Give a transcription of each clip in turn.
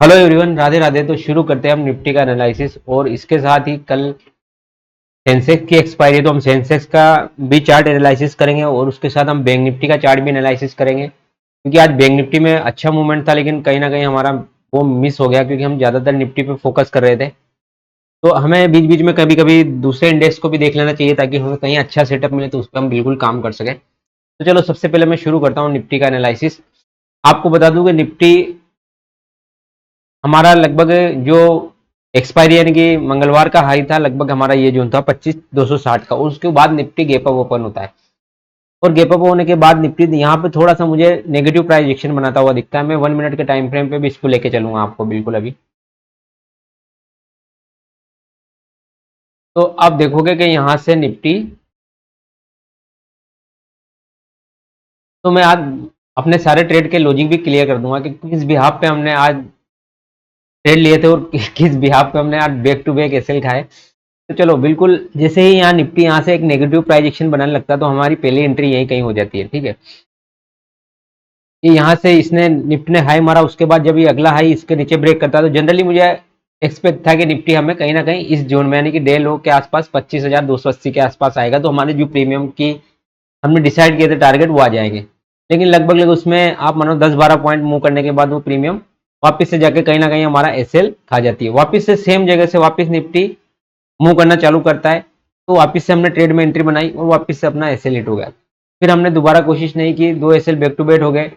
Hello everyone, Radhe Radhe. तो शुरू करते हैं हम निफ्टी का एनालिसिस और इसके साथ ही कल सेंसेक्स की एक्सपायरी, तो हम सेंसेक्स का भी चार्ट एनालिसिस करेंगे और उसके साथ हम बैंक निफ्टी का चार्ट भी एनालिसिस करेंगे, क्योंकि आज बैंक निफ्टी में अच्छा मूवमेंट था लेकिन कहीं ना कहीं हमारा वो मिस हो गया क्योंकि हम ज़्यादातर निफ्टी पे फोकस कर रहे थे। तो हमें बीच बीच में कभी कभी दूसरे इंडेक्स को भी देख लेना चाहिए ताकि हमें कहीं अच्छा सेटअप मिले तो उस पर हम बिल्कुल काम कर सकें। तो चलो सबसे पहले मैं शुरू करता हूँ निफ्टी का एनालिसिस। आपको बता दूं कि निफ्टी हमारा लगभग जो एक्सपायरी यानी कि मंगलवार का हाई था, लगभग हमारा ये जोन था 25,260 का, और उसके बाद निफ्टी गैप अप ओपन होता है। और गैप अप होने के बाद निफ्टी यहाँ पे थोड़ा सा मुझे नेगेटिव प्राइस एक्शन बनाता हुआ दिखता है। मैं 1 मिनट के टाइम फ्रेम पे भी इसको लेके चलूंगा आपको बिल्कुल अभी। तो आप देखोगे कि यहाँ से निफ्टी, तो मैं आज अपने सारे ट्रेड के लॉजिक भी क्लियर कर दूंगा कि किस बिहाफ पे हमने आज ट्रेड लिए थे और किस बिहाफ पे हमने आज बैक टू बैक एसएल खाए। तो चलो बिल्कुल, जैसे ही यहाँ निफ्टी यहाँ से एक नेगेटिव प्राइस एक्शन बनाने लगता है तो हमारी पहली एंट्री यही कहीं हो जाती है। ठीक है, कि यहाँ से इसने निफ्टी ने हाई मारा, उसके बाद जब ये अगला हाई इसके नीचे ब्रेक करता है तो जनरली मुझे एक्सपेक्ट था कि निफ्टी हमें कहीं ना कहीं इस जोन में यानी कि डे लो के आसपास 25,280 के आसपास आएगा, तो हमारे जो प्रीमियम की हमने डिसाइड किए थे टारगेट वो आ जाएंगे। लेकिन लगभग उसमें आप मानो 10-12 पॉइंट मूव करने के बाद वो प्रीमियम वापस से जाके कहीं ना कहीं हमारा एसएल खा जाती है। वापस से सेम जगह से वापस निफ्टी मूव करना चालू करता है, तो वापस से हमने ट्रेड में एंट्री बनाई और वापस से अपना एसएल हिट हो गया। फिर हमने दोबारा कोशिश नहीं की, दो एसएल बैक टू बैक हो गए।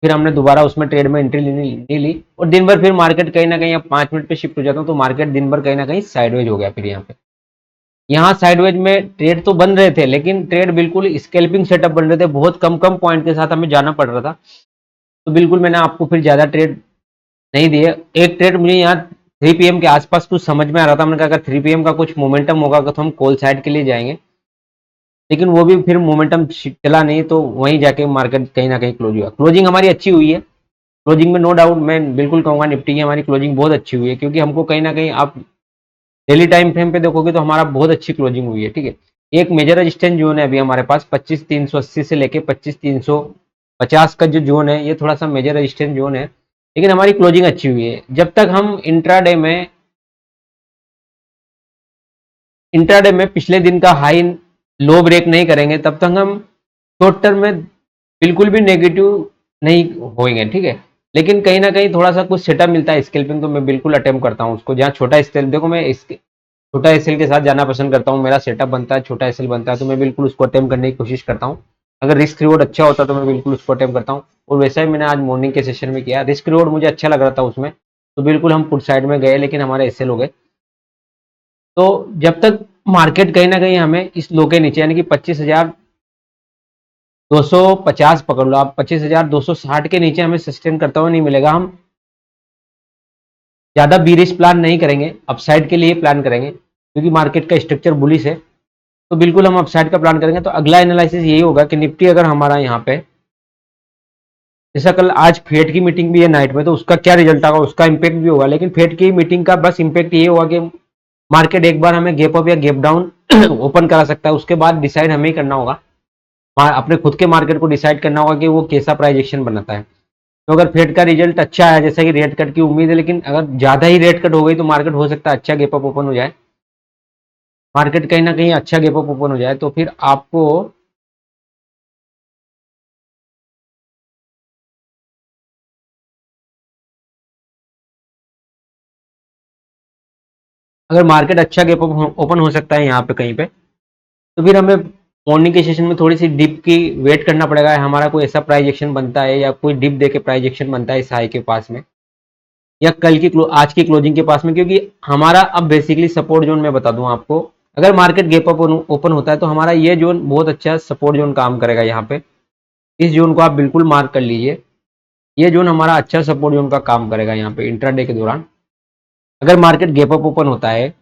फिर हमने दोबारा उसमें ट्रेड में एंट्री नहीं ली और दिन भर फिर मार्केट कहीं ना कहीं, अब 5 मिनट पे शिफ्ट हो जाता हूँ तो मार्केट दिन भर कहीं ना कहीं साइडवेज हो गया। फिर यहाँ साइडवेज में ट्रेड तो बन रहे थे लेकिन ट्रेड बिल्कुल स्केल्पिंग सेटअप बन रहे थे, बहुत कम कम पॉइंट के साथ हमें जाना पड़ रहा था। तो बिल्कुल मैंने आपको फिर ज़्यादा ट्रेड नहीं दिए। एक ट्रेड मुझे यहाँ 3 PM के आसपास कुछ समझ में आ रहा था, मैंने कहा अगर 3 PM का कुछ मोमेंटम होगा तो हम कॉल साइड के लिए जाएंगे, लेकिन वो भी फिर मोमेंटम चला नहीं, तो वहीं जाके मार्केट कहीं ना कहीं क्लोज हुआ। क्लोजिंग हमारी अच्छी हुई है, क्लोजिंग में नो डाउट मैं बिल्कुल कहूँगा निफ्टी की हमारी क्लोजिंग बहुत अच्छी हुई है, क्योंकि हमको कहीं ना कहीं आप डेली टाइम फ्रेम पे देखोगे तो हमारा बहुत अच्छी क्लोजिंग हुई है। ठीक है, एक मेजर रेजिस्टेंस जोन है अभी हमारे पास 25,380 से लेके 25,350 का जो जोन है, ये थोड़ा सा मेजर रेजिस्टेंस जोन है, लेकिन हमारी क्लोजिंग अच्छी हुई है। जब तक हम इंट्राडे में पिछले दिन का हाई लो ब्रेक नहीं करेंगे तब तक हम शॉर्ट टर्म में बिल्कुल भी नेगेटिव नहीं होंगे। ठीक है, लेकिन कहीं ना कहीं थोड़ा सा कुछ सेटअप मिलता है स्केल्पिंग, तो मैं बिल्कुल अटेम्प्ट करता हूँ उसको। जहाँ छोटा स्केल देखो, मैं इसके छोटा एसएल के साथ जाना पसंद करता हूँ, मेरा सेटअप बनता है, छोटा एसएल बनता है तो मैं बिल्कुल उसको अटेम्प्ट करने की कोशिश करता हूँ। अगर रिस्क रिवॉर्ड अच्छा होता तो मैं बिल्कुल उसको अटेम्प्ट करता हूँ, और वैसा ही मैंने आज मॉर्निंग के सेशन में किया। रिस्क रिवॉर्ड मुझे अच्छा लग रहा था उसमें, तो बिल्कुल हम पुट साइड में गए लेकिन हमारे एसएल हो गए। तो जब तक मार्केट कहीं ना कहीं हमें इस लो के नीचे यानी कि 25,250 पकड़ लो आप, 25,260 के नीचे हमें सस्टेन करता हुआ नहीं मिलेगा, हम ज्यादा बीरिश प्लान नहीं करेंगे, अपसाइड के लिए प्लान करेंगे क्योंकि मार्केट का स्ट्रक्चर बुलिश है। तो बिल्कुल हम अपसाइड का प्लान करेंगे। तो अगला एनालिसिस यही होगा कि निफ्टी अगर हमारा यहाँ पे, जैसा कल आज फेड की मीटिंग भी है नाइट में, तो उसका क्या रिजल्ट आएगा उसका इंपैक्ट भी होगा, लेकिन फेड की मीटिंग का बस इंपैक्ट ये होगा कि मार्केट एक बार हमें गैप अप या गैप डाउन ओपन करा सकता है, उसके बाद डिसाइड हमें ही करना होगा। अपने खुद के मार्केट को डिसाइड करना होगा कि वो कैसा प्राइजेक्शन बनाता है। तो अगर फेड का रिजल्ट अच्छा है, जैसा कि रेट कट की उम्मीद है, लेकिन अगर ज्यादा ही रेट कट हो गई तो मार्केट हो सकता है अच्छा गैप अप ओपन हो जाए, मार्केट कहीं ना कहीं अच्छा गैप अप ओपन हो जाए, तो फिर आपको, अगर मार्केट अच्छा गैप अप ओपन हो सकता है यहाँ पे कहीं पे, तो फिर हमें मॉर्निंग के सेशन में थोड़ी सी डिप की वेट करना पड़ेगा। हमारा कोई ऐसा प्राइजेक्शन बनता है या कोई डिप दे के प्राइजेक्शन बनता है इस हाई के पास में, या कल की आज की क्लोजिंग के पास में, क्योंकि हमारा अब बेसिकली सपोर्ट जोन मैं बता दूं आपको, अगर मार्केट गैप अप ओपन होता है तो हमारा ये जोन बहुत अच्छा सपोर्ट जोन काम करेगा यहाँ पे। इस जोन को आप बिल्कुल मार्क कर लीजिए, ये जोन हमारा अच्छा सपोर्ट जोन का काम करेगा यहाँ पे इंट्राडे के दौरान। अगर मार्केट गैप अप ओपन होता है,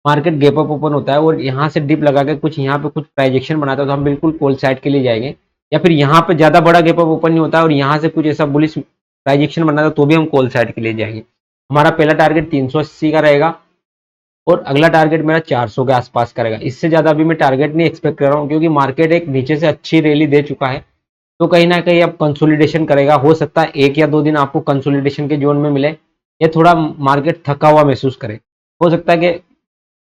मार्केट गैप अप ओपन होता है और यहाँ से डिप लगा के कुछ यहाँ पे कुछ प्राइजेक्शन बनाता है तो हम बिल्कुल कॉल साइड के लिए जाएंगे। या फिर यहाँ पे ज्यादा बड़ा गैप अप ओपन नहीं होता है और यहाँ से कुछ ऐसा बुलिश प्राइजेक्शन बनाता है तो भी हम कॉल साइड के लिए जाएंगे। हमारा पहला टारगेट 380 का रहेगा और अगला टारगेट मेरा 400 के आसपास करेगा। इससे ज्यादा अभी मैं टारगेट नहीं एक्सपेक्ट कर रहा हूँ, क्योंकि मार्केट एक नीचे से अच्छी रैली दे चुका है, तो कहीं ना कहीं अब कंसोलिडेशन करेगा। हो सकता है 1 या 2 दिन आपको कंसोलिडेशन के जोन में मिले, या थोड़ा मार्केट थका हुआ महसूस करे, हो सकता है कि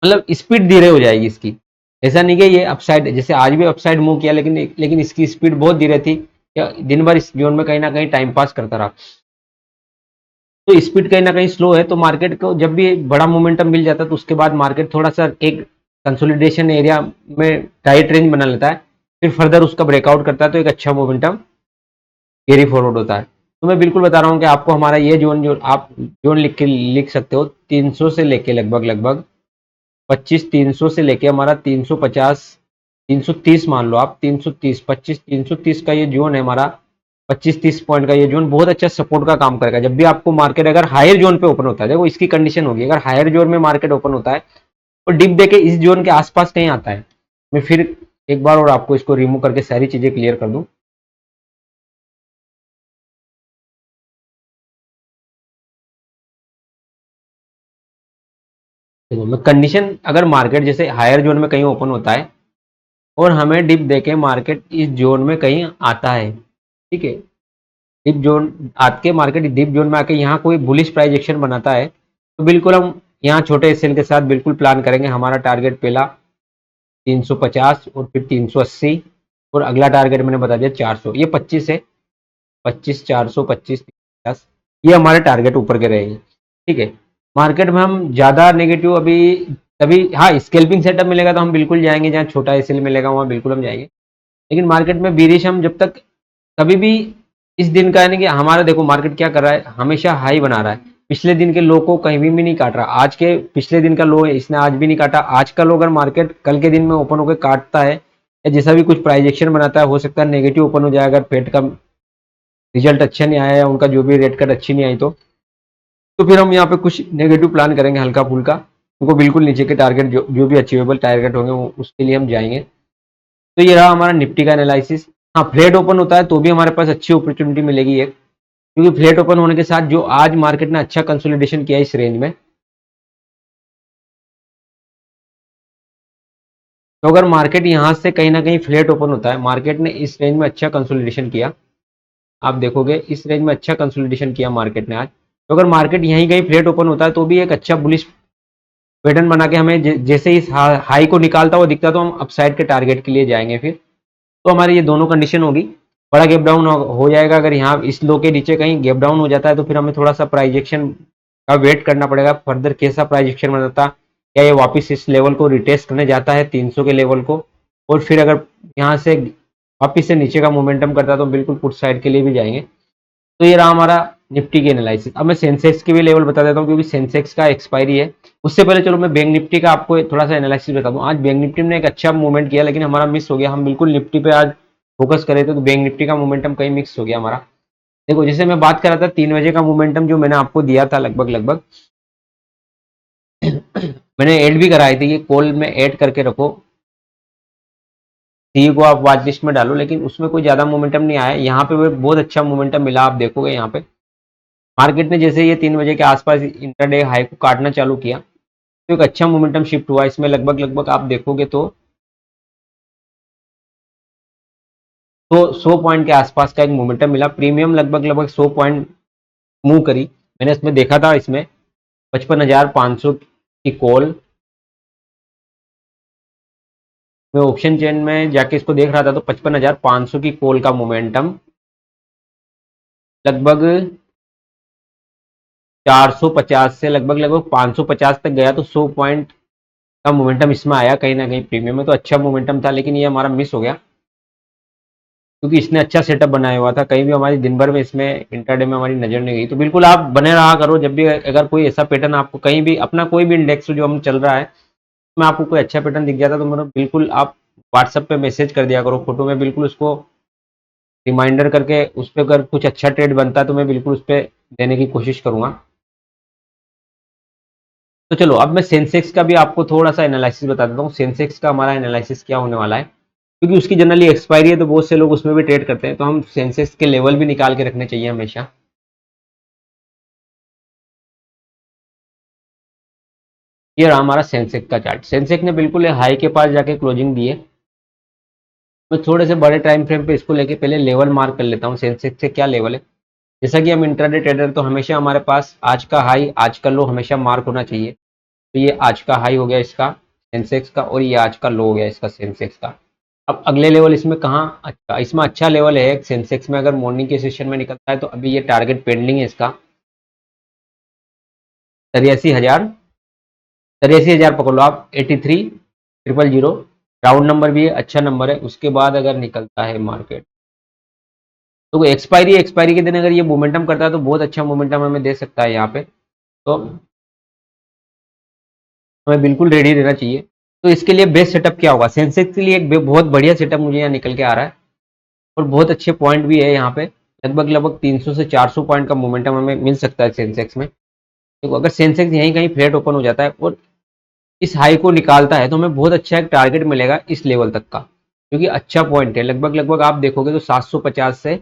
मतलब स्पीड धीरे हो जाएगी इसकी। ऐसा नहीं कि ये अपसाइड, जैसे आज भी अपसाइड मूव किया, लेकिन इसकी स्पीड बहुत धीरे थी, या दिन भर इस जोन में कहीं ना कहीं टाइम पास करता रहा, तो स्पीड कहीं ना कहीं स्लो है। तो मार्केट को जब भी बड़ा मोमेंटम मिल जाता है तो उसके बाद मार्केट थोड़ा सा एक कंसोलिडेशन एरिया में टाइट रेंज बना लेता है, फिर फर्दर उसका ब्रेकआउट करता है, तो एक अच्छा मोमेंटम कैरी फॉरवर्ड होता है। तो मैं बिल्कुल बता रहा हूँ कि आपको हमारा ये जोन, जो आप जोन लिख सकते हो 300 से लेके लगभग लगभग 25, 300 से लेके हमारा 350, 330 मान लो आप, 330, 25, 330 का ये जोन है हमारा, 25-30 पॉइंट का ये जोन बहुत अच्छा सपोर्ट का काम करेगा। जब भी आपको मार्केट अगर हायर जोन पे ओपन होता है, देखो इसकी कंडीशन होगी, अगर हायर जोन में मार्केट ओपन होता है तो डिप देके इस जोन के आसपास कहीं आता है, मैं फिर एक बार और आपको इसको रिमूव करके सारी चीजें क्लियर कर दूं। देखो मैं कंडीशन, अगर मार्केट जैसे हायर जोन में कहीं ओपन होता है और हमें डिप देके मार्केट इस जोन में कहीं आता है, ठीक है, डिप जोन आके मार्केट डीप जोन में आके यहाँ कोई बुलिश प्राइस एक्शन बनाता है, तो बिल्कुल हम यहाँ छोटे सेल के साथ बिल्कुल प्लान करेंगे। हमारा टारगेट पहला 350 और फिर 380, और अगला टारगेट मैंने बता दिया 400, ये 25 है, 25, 400, 25, 50, ये हमारे टारगेट ऊपर के रहेंगे। ठीक है, मार्केट में हम ज़्यादा नेगेटिव अभी, तभी हाँ स्केल्पिंग सेटअप मिलेगा तो हम बिल्कुल जाएंगे, जहाँ छोटा एसएल मिलेगा वहाँ बिल्कुल हम जाएंगे। लेकिन मार्केट में बीरिश हम जब तक कभी भी इस दिन का है ना, कि हमारा देखो मार्केट क्या कर रहा है, हमेशा हाई बना रहा है, पिछले दिन के लो को कहीं भी नहीं काट रहा। आज के पिछले दिन का लो है, इसने आज भी नहीं काटा। आज का लो अगर मार्केट कल के दिन में ओपन होकर काटता है या जैसा भी कुछ प्राइजेक्शन बनाता है, हो सकता है नेगेटिव ओपन हो जाए, अगर फेड का रिजल्ट अच्छा नहीं आया या उनका जो भी रेट कट अच्छी नहीं आई, तो फिर हम यहाँ पे कुछ नेगेटिव प्लान करेंगे हल्का फुल्का, उनको बिल्कुल नीचे के टारगेट जो भी अचीवेबल टारगेट होंगे वो उसके लिए हम जाएंगे। तो ये रहा हमारा निफ्टी का एनालिसिस। हाँ फ्लैट ओपन होता है तो भी हमारे पास अच्छी अपॉर्चुनिटी मिलेगी एक, क्योंकि फ्लैट ओपन होने के साथ जो आज मार्केट ने अच्छा कंसोलिडेशन किया इस रेंज में, तो अगर मार्केट यहाँ से कहीं ना कहीं फ्लैट ओपन होता है, मार्केट ने इस रेंज में अच्छा कंसोलिडेशन किया, आप देखोगे इस रेंज में अच्छा कंसोलिडेशन किया मार्केट ने आज, तो अगर मार्केट यहीं कहीं फ्लैट ओपन होता है तो भी एक अच्छा बुलिश पैटर्न बना के हमें जैसे इस हाई को निकालता हुआ दिखता, तो हम अपसाइड के टारगेट के लिए जाएंगे फिर। तो हमारी ये दोनों कंडीशन होगी, बड़ा गैप डाउन हो जाएगा, अगर यहाँ इस लो के नीचे कहीं गैप डाउन हो जाता है तो फिर हमें थोड़ा सा प्राइजेक्शन का वेट करना पड़ेगा, फर्दर कैसा प्राइजेक्शन बनाता, क्या ये वापस इस लेवल को रिटेस्ट करने जाता है 300 के लेवल को, और फिर अगर यहाँ से वापस से नीचे का मोमेंटम करता है तो बिल्कुल पुट साइड के लिए भी जाएंगे। तो ये रहा हमारा निफ्टी की एनालिसिस। अब मैं सेंसेक्स की भी लेवल बता देता हूँ, क्योंकि सेंसेक्स का एक्सपायरी है। उससे पहले चलो मैं बैंक निफ्टी का आपको थोड़ा सा एनालिसिस बता दूं। आज बैंक निफ्टी ने एक अच्छा मूवमेंट किया, लेकिन हमारा मिस हो गया, हम बिल्कुल निफ्टी पे आज फोकस करे थे, तो बैंक निफ्टी का मोमेंटम कहीं मिक्स हो गया हमारा। देखो जैसे मैं बात कर रहा था 3 बजे का मोमेंटम जो मैंने आपको दिया था लगभग लगभग, मैंने ऐड भी कराई थी, ये कॉल में ऐड करके रखो, सी को आप वॉच लिस्ट में डालो, लेकिन उसमें कोई ज्यादा मोमेंटम नहीं आया। यहाँ पे बहुत अच्छा मोमेंटम मिला, आप देखोगे यहाँ पे मार्केट ने जैसे ये 3 बजे के आसपास इंटरडे हाई को काटना चालू किया, तो एक अच्छा मोमेंटम शिफ्ट हुआ इसमें, लगभग लगभग आप देखोगे तो 100 पॉइंट के आसपास का एक मोमेंटम मिला। प्रीमियम लगभग लगभग 100 पॉइंट मूव करी, मैंने इसमें देखा था, इसमें 55,500 की कॉल, मैं ऑप्शन चेन में जाके इसको देख रहा था, तो 55,500 की कॉल का मोमेंटम लगभग 450 से लगभग लगभग 550 तक गया, तो 100 पॉइंट का मोमेंटम इसमें आया कहीं ना कहीं प्रीमियम में, तो अच्छा मोमेंटम था। लेकिन ये हमारा मिस हो गया, क्योंकि इसने अच्छा सेटअप बनाया हुआ था, कहीं भी हमारी दिन भर में इसमें इंटरडे में हमारी नजर नहीं गई। तो बिल्कुल आप बने रहा करो, जब भी अगर कोई ऐसा पैटर्न आपको कहीं भी अपना कोई भी इंडेक्स जो हम चल रहा है में आपको कोई अच्छा पैटर्न दिख जाता, तो मतलब बिल्कुल आप व्हाट्सएप पे मैसेज कर दिया करो फोटो में, बिल्कुल उसको रिमाइंडर करके उस पर अगर कुछ अच्छा ट्रेड बनता है तो मैं बिल्कुल उस पर देने की कोशिश करूंगा। तो चलो अब मैं सेंसेक्स का भी आपको थोड़ा सा एनालिसिस बता देता हूँ, सेंसेक्स का हमारा एनालिसिस क्या होने वाला है, क्योंकि उसकी जनरली एक्सपायरी है तो बहुत से लोग उसमें भी ट्रेड करते हैं, तो हम सेंसेक्स के लेवल भी निकाल के रखने चाहिए हमेशा। ये रहा हमारा सेंसेक्स का चार्ट, सेंसेक्स ने बिल्कुल हाई के पास जाके क्लोजिंग दी है। मैं थोड़े से बड़े टाइम फ्रेम पे इसको लेके पहले लेवल मार्क कर लेता हूँ, सेंसेक्स से क्या लेवल है। जैसा कि हम इंट्राडे ट्रेडर तो हमेशा हमारे पास आज का हाई आज का लो हमेशा मार्क होना चाहिए। तो ये आज का हाई हो गया इसका सेंसेक्स का, और ये आज का लो हो गया इसका सेंसेक्स का। अब अगले लेवल इसमें कहाँ अच्छा, इसमें अच्छा लेवल है सेंसेक्स में, अगर मॉर्निंग के सेशन में निकलता है तो अभी ये टारगेट पेंडिंग है इसका 83,000, 83,000 पकड़ लो आप, 83,000 राउंड नंबर भी है, अच्छा नंबर है। उसके बाद अगर निकलता है मार्केट तो एक्सपायरी के दिन अगर ये मोमेंटम करता है तो बहुत अच्छा मोमेंटम हमें दे सकता है यहाँ पे, तो हमें बिल्कुल रेडी रहना चाहिए। तो इसके लिए बेस्ट सेटअप क्या होगा सेंसेक्स के लिए, एक बहुत बढ़िया सेटअप मुझे यहाँ निकल के आ रहा है और बहुत अच्छे पॉइंट भी है यहाँ पे। लगभग लगभग 300 से 400 पॉइंट का मोमेंटम हमें मिल सकता है सेंसेक्स में। तो अगर सेंसेक्स यहीं कहीं फ्लैट ओपन हो जाता है और इस हाई को निकालता है तो हमें बहुत अच्छा एक टारगेट मिलेगा इस लेवल तक का, क्योंकि अच्छा पॉइंट है। लगभग लगभग आप देखोगे तो 750 से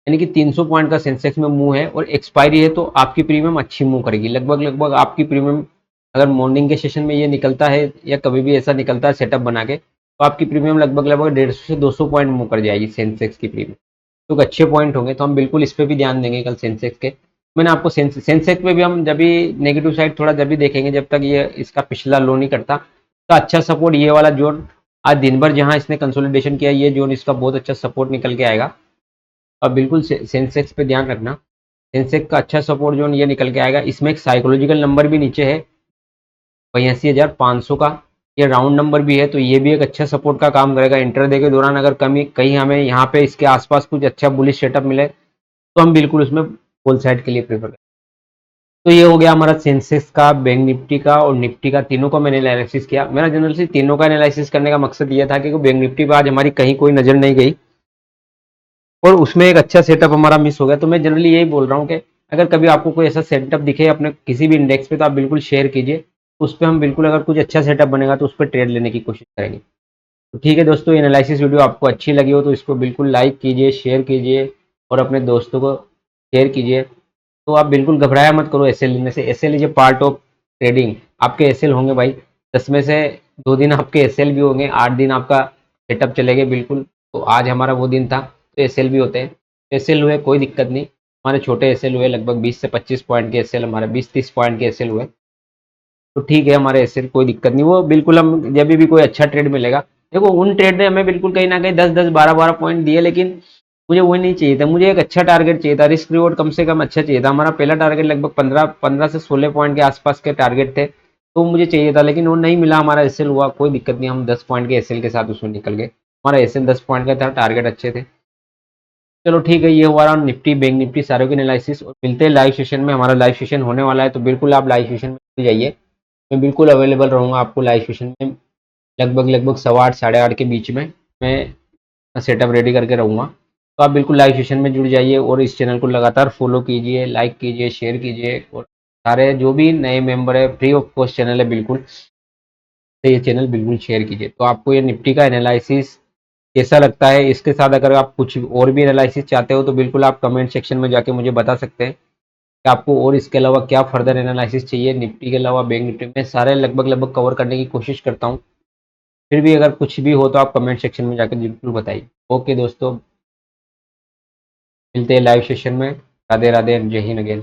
यानी कि 300 पॉइंट का सेंसेक्स में मूव है और एक्सपायरी है, तो आपकी प्रीमियम अच्छी मूव करेगी। लगभग लगभग आपकी प्रीमियम अगर मॉर्निंग के सेशन में ये निकलता है या कभी भी ऐसा निकलता है सेटअप बना के, तो आपकी प्रीमियम लगभग लगभग 150 से 200 पॉइंट मूव कर जाएगी सेंसेक्स की प्रीमियम। तो अच्छे पॉइंट होंगे, तो हम बिल्कुल इस पर भी ध्यान देंगे कल सेंसेक्स के। मैंने आपको सेंसेक्स में भी हम जब भी नेगेटिव साइड थोड़ा जब भी देखेंगे जब तक ये इसका पिछला लो नहीं करता। तो अच्छा सपोर्ट ये वाला जोन आज दिन भर जहां इसने कंसोलिडेशन किया, ये जोन इसका बहुत अच्छा सपोर्ट निकल के आएगा। और बिल्कुल सेंसेक्स पे ध्यान रखना, सेंसेक्स का अच्छा सपोर्ट जोन ये निकल के आएगा। इसमें एक साइकोलॉजिकल नंबर भी नीचे है 82,500 का, ये राउंड नंबर भी है, तो ये भी एक अच्छा सपोर्ट का काम करेगा। इंटरडे के दौरान अगर कमी कहीं हमें यहाँ पे इसके आसपास कुछ अच्छा बुलिश सेटअप मिले तो हम बिल्कुल उसमें फुल साइड के लिए प्रेफर करें। तो ये हो गया हमारा सेंसेक्स का, बैंक निफ्टी का और निफ्टी का, तीनों का मैंने एनालिसिस किया। मेरा जनरल से तीनों का एनालिसिस करने का मकसद ये था कि बैंक निफ्टी पर आज हमारी कहीं कोई नजर नहीं गई और उसमें एक अच्छा सेटअप हमारा मिस हो गया। तो मैं जनरली यही बोल रहा हूँ कि अगर कभी आपको कोई ऐसा सेटअप दिखे अपने किसी भी इंडेक्स पे तो आप बिल्कुल शेयर कीजिए, उस पर हम बिल्कुल अगर कुछ अच्छा सेटअप बनेगा तो उस पर ट्रेड लेने की कोशिश करेंगे। तो ठीक है दोस्तों, ये एनालिसिस वीडियो आपको अच्छी लगी हो तो इसको बिल्कुल लाइक कीजिए, शेयर कीजिए और अपने दोस्तों को शेयर कीजिए। तो आप बिल्कुल घबराया मत करो एसएल लेने से, SL is a part of trading. आपके एसएल होंगे भाई, 10 में से 2 दिन आपके एसएल भी होंगे, 8 दिन आपका सेटअप चलेगा बिल्कुल। तो आज हमारा वो दिन था, तो एसएल भी होते हैं। एसएल हुए कोई दिक्कत नहीं, हमारे छोटे एसएल हुए लगभग 20 से 25 पॉइंट के एसएल, हमारे 20-30 पॉइंट के एसएल हुए, तो ठीक है हमारे एसएल कोई दिक्कत नहीं। वो बिल्कुल हम जब भी कोई अच्छा ट्रेड मिलेगा, देखो उन ट्रेड ने हमें बिल्कुल कहीं ना कहीं 10-10 12-12 पॉइंट दिए, लेकिन मुझे वो नहीं चाहिए था। मुझे एक अच्छा टारगेट चाहिए था, रिस्क रिवॉर्ड कम से कम अच्छा चाहिए था। हमारा पहला टारगेट लगभग 15 से 16 पॉइंट के आसपास के टारगेट थे, तो मुझे चाहिए था, लेकिन वो नहीं मिला। हमारा एसएल हुआ कोई दिक्कत नहीं, हम 10 पॉइंट के एसएल के साथ उसमें निकल गए। हमारा एसएल 10 पॉइंट का था, टारगेट अच्छे थे। चलो ठीक है, ये हुआ रहा निफ्टी बैंक निफ्टी सारों की एनालिसिस। और मिलते हैं लाइव सेशन में, हमारा लाइव सेशन होने वाला है, तो बिल्कुल आप लाइव सेशन में जाइए। मैं बिल्कुल अवेलेबल रहूँगा आपको लाइव सेशन में, लगभग लगभग 8:15 8:30 के बीच में मैं सेटअप रेडी करके रहूँगा। तो आप बिल्कुल लाइव सेशन में जुड़ जाइए और इस चैनल को लगातार फॉलो कीजिए, लाइक कीजिए, शेयर कीजिए। और सारे जो भी नए मेंबर है, फ्री ऑफ कॉस्ट चैनल है बिल्कुल, तो ये चैनल बिल्कुल शेयर कीजिए। तो आपको ये निफ्टी का एनालिसिस कैसा लगता है, इसके साथ अगर आप कुछ और भी एनालिसिस चाहते हो तो बिल्कुल आप कमेंट सेक्शन में जाके मुझे बता सकते हैं कि आपको और इसके अलावा क्या फर्दर एनालिसिस चाहिए। निफ्टी के अलावा बैंक निफ्टी में सारे लगभग लगभग कवर करने की कोशिश करता हूँ। फिर भी अगर कुछ भी हो तो आप कमेंट सेक्शन में जाकर बिल्कुल बताइए। ओके दोस्तों, मिलते हैं लाइव सेशन में। राधे राधे, जय हिंद अगेन।